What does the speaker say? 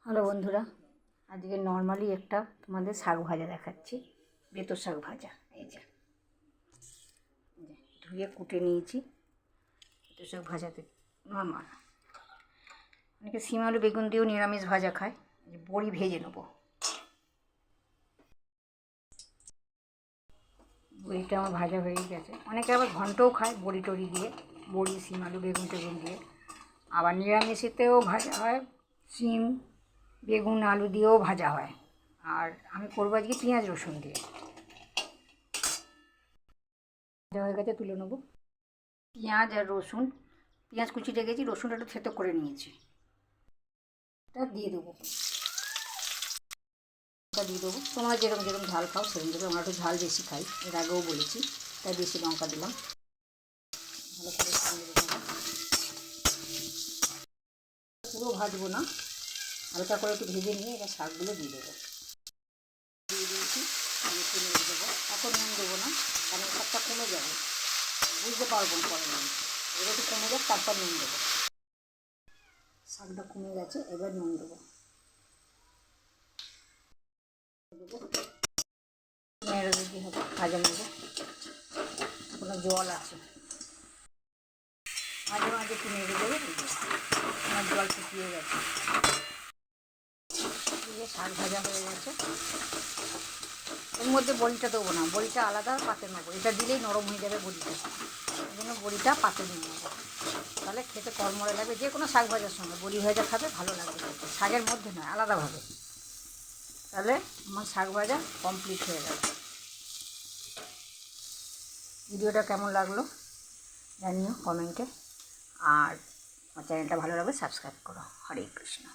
Hello বন্ধুরা, আজকে normally একটা তোমাদের শাক ভাজা দেখাচ্ছি। বেতর শাক ভাজা। এই যে ধুয়ে কুটে নিয়েছি। বেতর শাক ভাজাতে নর্মাল, অনেকে শিম আলু বেগুন দিয়েও নিরামিষ ভাজা খায়। বড়ি ভেজে নেবো। বড়িটা আমার ভাজা হয়ে গেছে। অনেকে আবার ঘন্টও খায় বড়ি টড়ি দিয়ে, বড়ি শিম আলু বেগুন টেগুন দিয়ে। আবার নিরামিষেতেও ভাজা হয়, শিম বেগুন আলু দিয়েও ভাজা হয়। আর আমি করবো আজকে পেঁয়াজ রসুন দিয়ে। ভাজা হয়ে গেছে, তুলে নেবো। পেঁয়াজ আর রসুন, পেঁয়াজ কুচি রেখেছি, রসুনটা একটু থেতো করে নিয়েছি, এটা দিয়ে দেবো। দিয়ে দেবো, তোমরা যেরকম যেরকম ঝাল খাও সেরকম দেবে। আমরা একটু ঝাল বেশি খাই, এর আগেও বলেছি, তাই বেশি লঙ্কা দিলাম। ভালো করে পুরো ভাজবো না, হালকা করে একটু ভেজে নিয়ে এবার শাকগুলো দিয়ে দেবো। দিয়ে দিয়েছি, দিয়ে একটু নেড়ে দেবো। এখন নুন দেবো না, কারণ শাকটা কমে যাবে, বুঝতে পারবো না পরে নুন। এবার একটু কমে যাক, তারপর নুন দেবো। শাকটা কমে গেছে, এবার নুন দেবো। নেড়ে দিতে হবে, ভাজা নেবো। কোনো জল আছে, মাঝে মাঝে একটু নেড়ে দেবো। আমার জল শুকিয়ে গেছে, শাক ভাজা হয়ে গেছে। এর মধ্যে বড়িটা দেবো না, বড়িটা আলাদা পাতে নেবো। এটা দিলেই নরম হয়ে যাবে বড়িটা, ওই জন্য বড়িটা পাতে নিয়ে নেবো। তাহলে খেতে কড়মড়ে লাগবে। যে কোনো শাক ভাজার সঙ্গে বড়ি ভাজা খাবে ভালো লাগবে, শাকের মধ্যে নয়, আলাদাভাবে। তাহলে আমার শাক ভাজা কমপ্লিট হয়ে গেল। ভিডিওটা কেমন লাগলো জানিও কমেন্টে। আর আমার চ্যানেলটা ভালো লাগবে সাবস্ক্রাইব করো। হরে কৃষ্ণ।